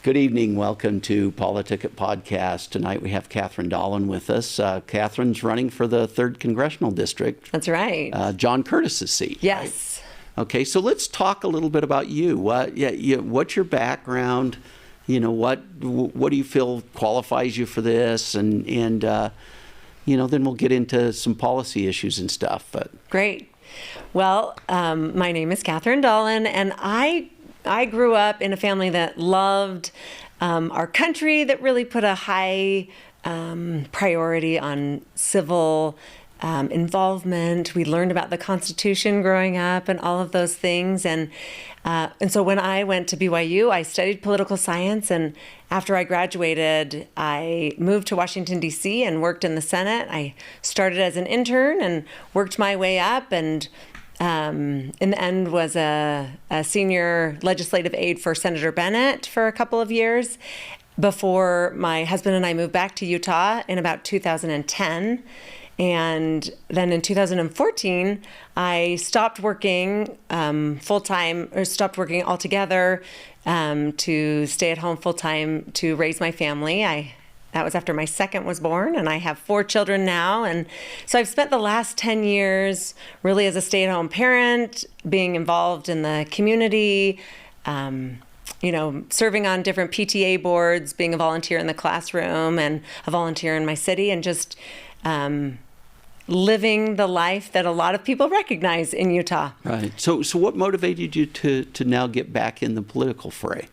Good evening. Welcome to PoliticIt podcast. Tonight we have Kathryn Dahlin with us. Kathryn's running for the 3rd Congressional District. That's right. John Curtis's seat. Yes. Right? Okay, so let's talk a little bit about you. What's your background? What do you feel qualifies you for this? And then we'll get into some policy issues and stuff. But Great. Well, my name is Kathryn Dahlin, and I grew up in a family that loved our country, that really put a high priority on civil involvement. We learned about the Constitution growing up and all of those things. And so when I went to BYU, I studied political science. And after I graduated, I moved to Washington, D.C. and worked in the Senate. I started as an intern and worked my way up, and in the end was a senior legislative aide for Senator Bennett for a couple of years before my husband and I moved back to Utah in about 2010. And then in 2014, I stopped working full-time, or stopped working altogether to stay at home full-time to raise my family. That was after my second was born, and I have 4 children now. And so I've spent the last 10 years really as a stay-at-home parent, being involved in the community, serving on different PTA boards, being a volunteer in the classroom and a volunteer in my city, and just living the life that a lot of people recognize in Utah. Right. So what motivated you to now get back in the political fray?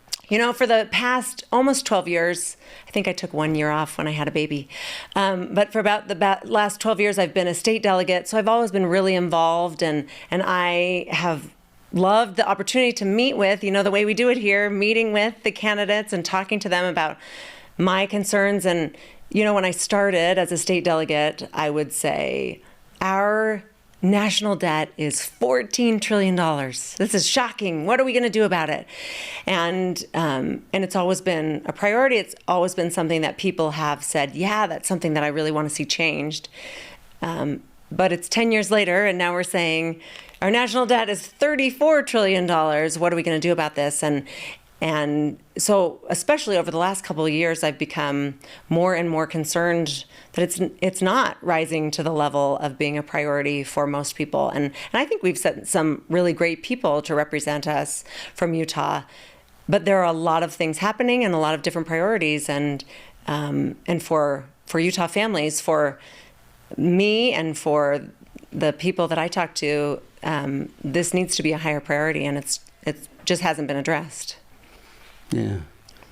For the past almost 12 years, I think I took 1 year off when I had a baby. But for about the last 12 years, I've been a state delegate. So I've always been really involved, and I have loved the opportunity to meet with, the way we do it here, meeting with the candidates and talking to them about my concerns. And, when I started as a state delegate, I would say our national debt is $14 trillion. This is shocking. What are we going to do about it? And it's always been a priority. It's always been something that people have said, yeah, that's something that I really want to see changed. But it's 10 years later, and now we're saying our national debt is $34 trillion. What are we going to do about this? And so, especially over the last couple of years, I've become more and more concerned that it's not rising to the level of being a priority for most people. And I think we've set some really great people to represent us from Utah, but there are a lot of things happening and a lot of different priorities. And for Utah families, for me and for the people that I talk to, this needs to be a higher priority, and it just hasn't been addressed. Yeah.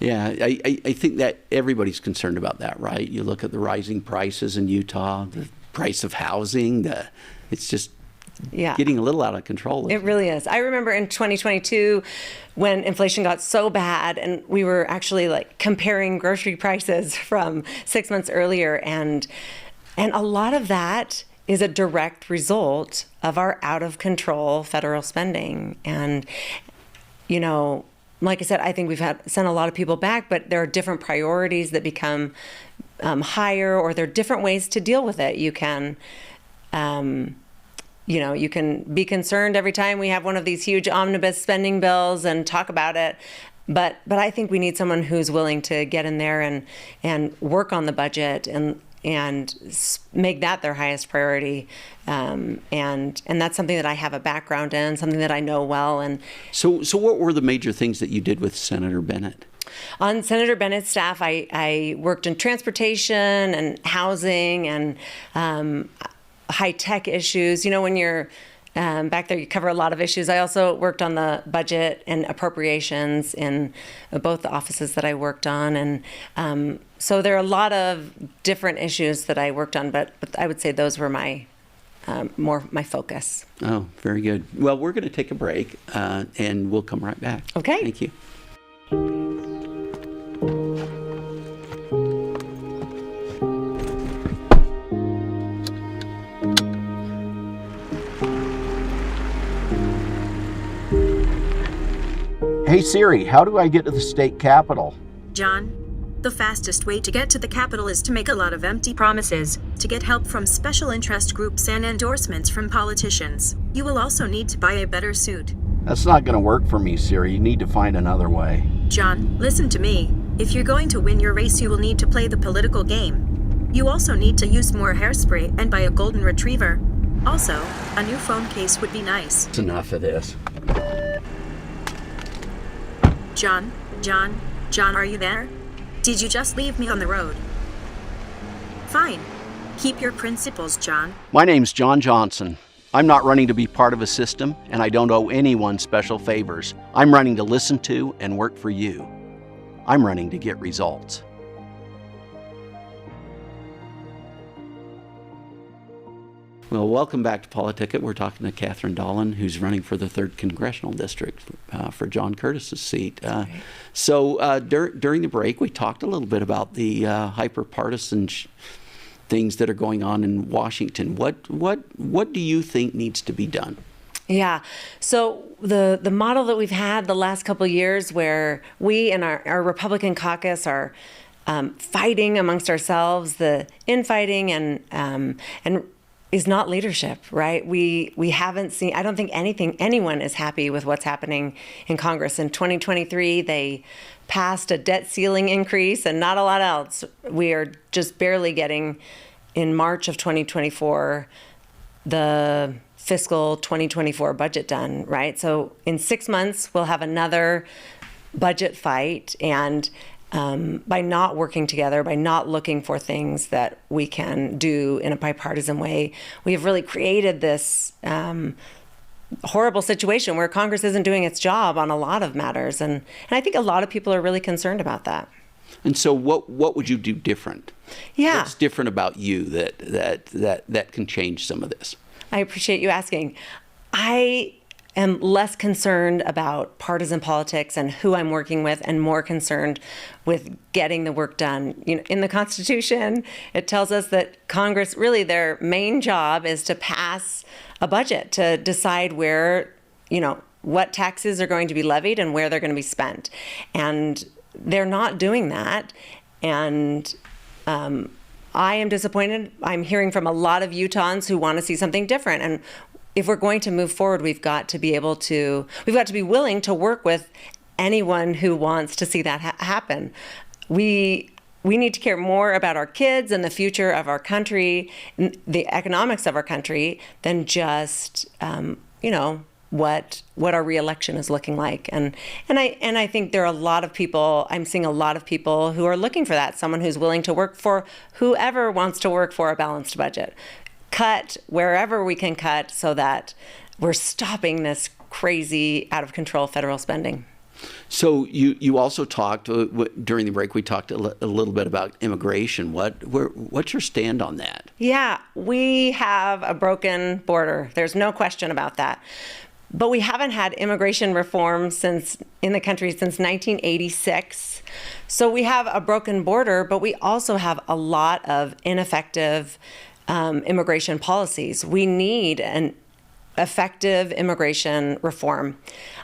I think that everybody's concerned about that, right? You look at the rising prices in Utah, the price of housing, it's just getting a little out of control. It really is. I remember in 2022 when inflation got so bad, and we were actually comparing grocery prices from 6 months earlier, and a lot of that is a direct result of our out of control federal spending. And like I said, I think we've sent a lot of people back, but there are different priorities that become higher, or there are different ways to deal with it. You can, you can be concerned every time we have one of these huge omnibus spending bills and talk about it. But I think we need someone who's willing to get in there and work on the budget and make that their highest priority. And that's something that I have a background in, something that I know well. And so what were the major things that you did with Senator Bennett? On Senator Bennett's staff, I worked in transportation and housing and high-tech issues. When you're back there, you cover a lot of issues. I also worked on the budget and appropriations in both the offices that I worked on. And so there are a lot of different issues that I worked on, but I would say those were my focus. Oh, very good. Well, we're going to take a break, and we'll come right back. Okay. Thank you. Hey Siri, how do I get to the state capitol? John, the fastest way to get to the Capitol is to make a lot of empty promises, to get help from special interest groups and endorsements from politicians. You will also need to buy a better suit. That's not going to work for me, Siri. You need to find another way. John, listen to me. If you're going to win your race, you will need to play the political game. You also need to use more hairspray and buy a golden retriever. Also, a new phone case would be nice. It's enough of this. John, are you there? Did you just leave me on the road? Fine. Keep your principles, John. My name's John Johnson. I'm not running to be part of a system, and I don't owe anyone special favors. I'm running to listen to and work for you. I'm running to get results. Well, welcome back to PoliticIt. We're talking to Kathryn Dahlin, who's running for the 3rd Congressional District for John Curtis's seat. So during the break, we talked a little bit about the hyper-partisan things that are going on in Washington. What do you think needs to be done? Yeah. So the model that we've had the last couple of years, where we and our Republican caucus are fighting amongst ourselves, the infighting and is not leadership, right? We haven't seen. I don't think anyone is happy with what's happening in Congress. In 2023, they passed a debt ceiling increase and not a lot else. We are just barely getting, in March of 2024, the fiscal 2024 budget done, right? So in 6 months, we'll have another budget fight. And by not working together, by not looking for things that we can do in a bipartisan way, we have really created this horrible situation where Congress isn't doing its job on a lot of matters. And I think a lot of people are really concerned about that. And so what would you do different? Yeah. What's different about you that can change some of this? I appreciate you asking. I am less concerned about partisan politics and who I'm working with, and more concerned with getting the work done. You know, in the Constitution, it tells us that Congress, really their main job is to pass a budget, to decide where, what taxes are going to be levied and where they're going to be spent. And they're not doing that. And I am disappointed. I'm hearing from a lot of Utahns who want to see something different. And if we're going to move forward, we've got to be willing to work with anyone who wants to see that happen. We need to care more about our kids and the future of our country, the economics of our country, than just what our reelection is looking like. And I think there are a lot of people. I'm seeing a lot of people who are looking for that. Someone who's willing to work for whoever wants to work for a balanced budget. Cut wherever we can cut so that we're stopping this crazy, out of control federal spending. So you also talked during the break. We talked a little bit about immigration. What's your stand on that? Yeah, we have a broken border. There's no question about that. But we haven't had immigration reform in the country since 1986. So we have a broken border, but we also have a lot of ineffective immigration policies. We need an effective immigration reform.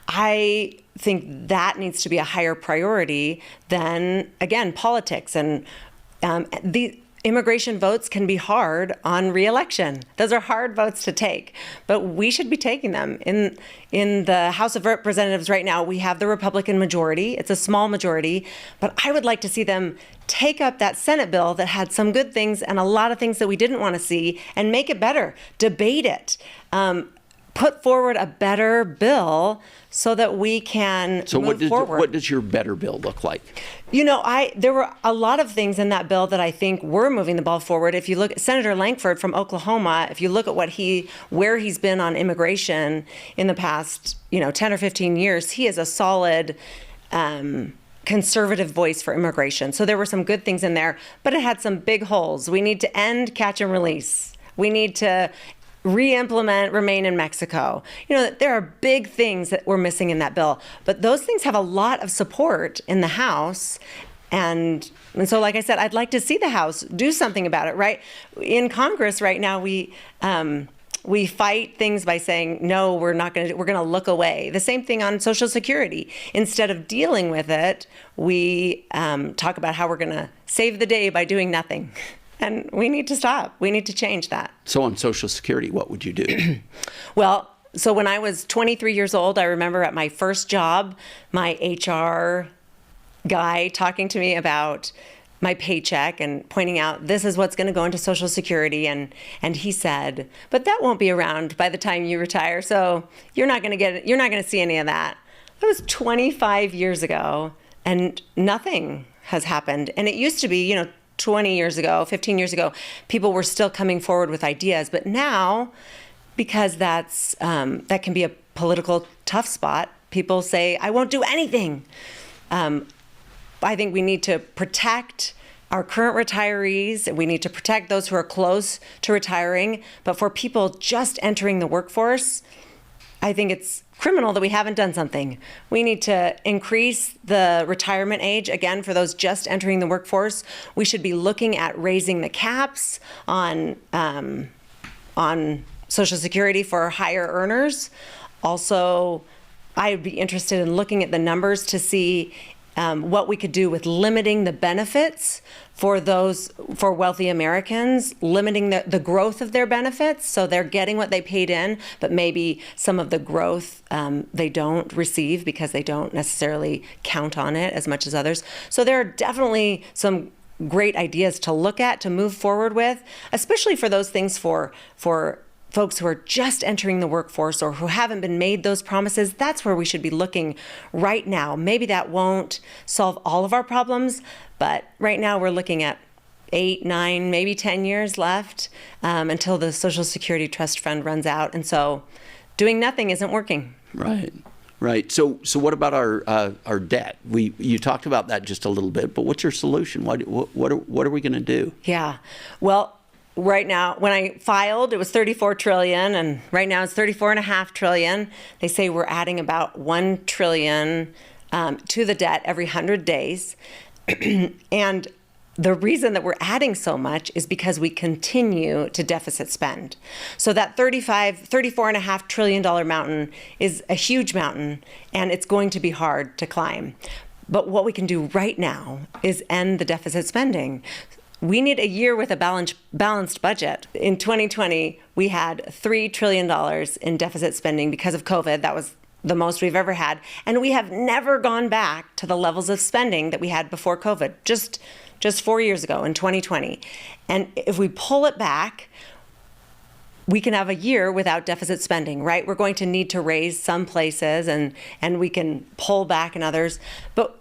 I think that needs to be a higher priority than, again, politics. And the immigration votes can be hard on re-election. Those are hard votes to take, but we should be taking them. In the House of Representatives right now, we have the Republican majority. It's a small majority, but I would like to see them take up that Senate bill that had some good things and a lot of things that we didn't want to see, and make it better, debate it, put forward a better bill so that we can move forward. What does your better bill look like? There were a lot of things in that bill that I think were moving the ball forward. If you look at Senator Lankford from Oklahoma, if you look at where he's been on immigration in the past, 10 or 15 years, he is a solid conservative voice for immigration. So there were some good things in there, but it had some big holes. We need to end catch and release. We need to re-implement Remain in Mexico. There are big things that we're missing in that bill, but those things have a lot of support in the House. And so, like I said, I'd like to see the House do something about it, right? In Congress right now, we fight things by saying, no, we're going to look away. The same thing on Social Security. Instead of dealing with it, we talk about how we're going to save the day by doing nothing. And we need to stop. We need to change that. So on Social Security, what would you do? Well, so when I was 23 years old, I remember at my first job, my HR guy talking to me about my paycheck and pointing out this is what's going to go into Social Security, and he said, but that won't be around by the time you retire, so you're not going to see any of that. That was 25 years ago, and nothing has happened. And it used to be, 20 years ago, 15 years ago, people were still coming forward with ideas, but now, because that can be a political tough spot, people say, I won't do anything. I think we need to protect our current retirees. We need to protect those who are close to retiring. But for people just entering the workforce, I think it's criminal that we haven't done something. We need to increase the retirement age, again, for those just entering the workforce. We should be looking at raising the caps on Social Security for higher earners. Also, I'd be interested in looking at the numbers to see what we could do with limiting the benefits for wealthy Americans, limiting the growth of their benefits, so they're getting what they paid in, but maybe some of the growth they don't receive because they don't necessarily count on it as much as others. So there are definitely some great ideas to look at, to move forward with, especially for those things for folks who are just entering the workforce or who haven't been made those promises. That's where we should be looking right now. Maybe that won't solve all of our problems, but right now we're looking at 8, 9, maybe 10 years left until the Social Security Trust Fund runs out. And so doing nothing isn't working. Right. So what about our debt? You talked about that just a little bit, but what's your solution? What are we going to do? Yeah. Well, right now, when I filed, it was $34 trillion, and right now it's $34.5 trillion. They say we're adding about $1 trillion to the debt every 100 days. And the reason that we're adding so much is because we continue to deficit spend. So that $34.5 trillion mountain is a huge mountain, and it's going to be hard to climb. But what we can do right now is end the deficit spending. We need a year with a balanced budget. In 2020, we had $3 trillion in deficit spending because of COVID. That was the most we've ever had. And we have never gone back to the levels of spending that we had before COVID, just 4 years ago in 2020. And if we pull it back, we can have a year without deficit spending, right? We're going to need to raise some places and we can pull back in others. But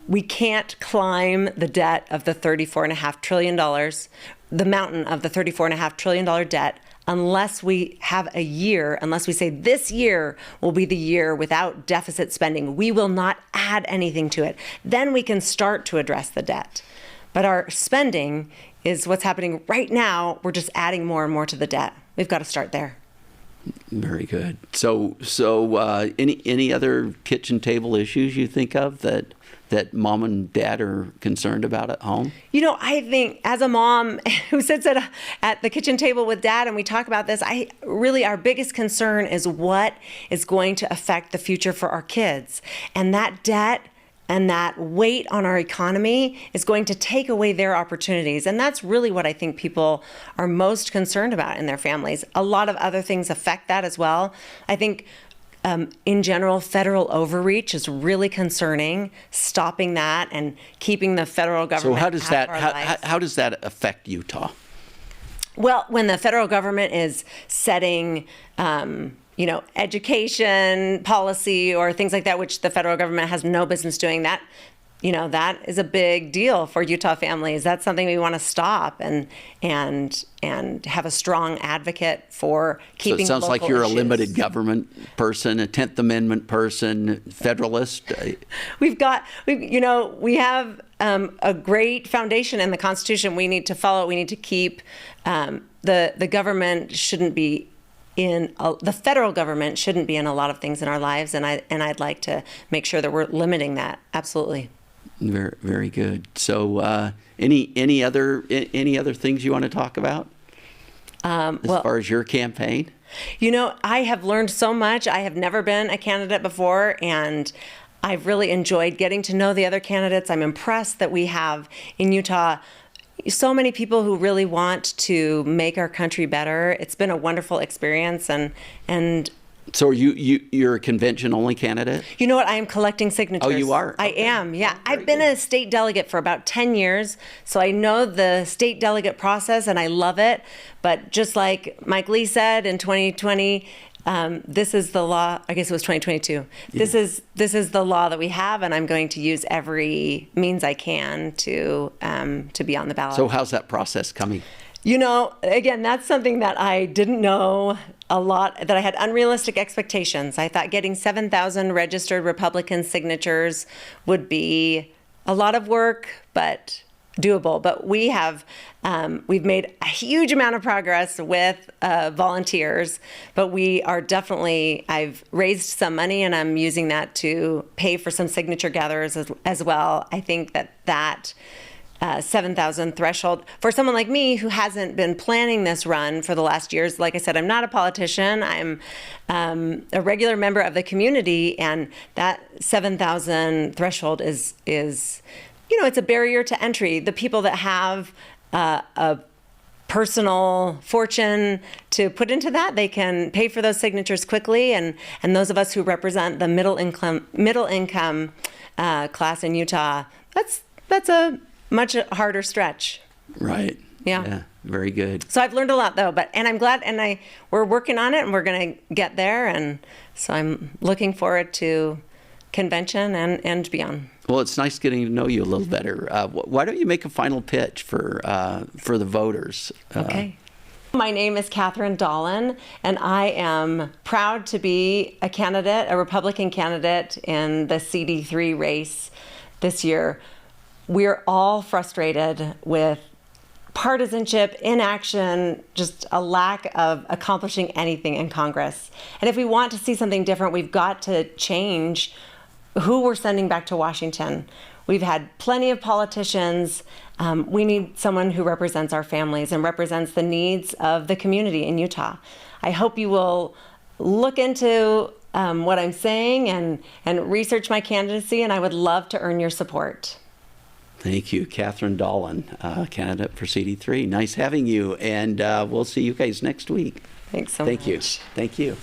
we can't climb the debt of the $34.5 trillion, the mountain of the $34.5 trillion debt, unless we have a year, unless we say this year will be the year without deficit spending. We will not add anything to it. Then we can start to address the debt. But our spending is what's happening right now. We're just adding more and more to the debt. We've got to start there. Very good. So any other kitchen table issues you think of that mom and dad are concerned about at home? I think as a mom who sits at the kitchen table with dad and we talk about this, our biggest concern is what is going to affect the future for our kids. And that debt and that weight on our economy is going to take away their opportunities. And that's really what I think people are most concerned about in their families. A lot of other things affect that as well. I think in general, federal overreach is really concerning. Stopping that and keeping the federal government out of our lives. How does that affect Utah? Well, when the federal government is setting, education policy or things like that, which the federal government has no business doing, that is a big deal for Utah families. That's something we want to stop and have a strong advocate for keeping. So it sounds like you're issues. A limited government person, a 10th Amendment person, federalist. We have a great foundation in the Constitution. We need to follow. We need to keep the government shouldn't be the federal government shouldn't be in a lot of things in our lives, and I'd like to make sure that we're limiting that. Absolutely. Very, very good. So, any other things you want to talk about as far as your campaign? I have learned so much. I have never been a candidate before, and I've really enjoyed getting to know the other candidates. I'm impressed that we have in Utah so many people who really want to make our country better. It's been a wonderful experience, and So you're a convention-only candidate? You know what? I am collecting signatures. Oh, you are? I Okay. am, yeah. Oh, very I've been good. a state delegate for about 10 years, so I know the state delegate process, and I love it. But just like Mike Lee said in 2020, this is the law. I guess it was 2022. This is the law that we have, and I'm going to use every means I can to be on the ballot. So how's that process coming? You know, again, that's something that I didn't know a lot, that I had unrealistic expectations. I thought getting 7,000 registered Republican signatures would be a lot of work, but doable. But we have, we've made a huge amount of progress with volunteers, but we are definitely, I've raised some money and I'm using that to pay for some signature gatherers as well. I think that 7,000 threshold for someone like me who hasn't been planning this run for the last years. Like I said, I'm not a politician. I'm a regular member of the community, and that 7,000 threshold is it's a barrier to entry. The people that have a personal fortune to put into that, they can pay for those signatures quickly, and those of us who represent the middle income class in Utah, that's a much harder stretch. Right. Yeah. Very good. So I've learned a lot though, and I'm glad, and we're working on it, and we're going to get there, and so I'm looking forward to convention and beyond. Well, it's nice getting to know you a little better. Why don't you make a final pitch for the voters? Okay. My name is Kathryn Dahlin, and I am proud to be a candidate, a Republican candidate in the CD3 race this year. We're all frustrated with partisanship, inaction, just a lack of accomplishing anything in Congress. And if we want to see something different, we've got to change who we're sending back to Washington. We've had plenty of politicians. We need someone who represents our families and represents the needs of the community in Utah. I hope you will look into what I'm saying and research my candidacy, and I would love to earn your support. Thank you, Kathryn Dahlin, candidate for CD3. Nice having you, and we'll see you guys next week. Thanks so much. Thank you. Thank you.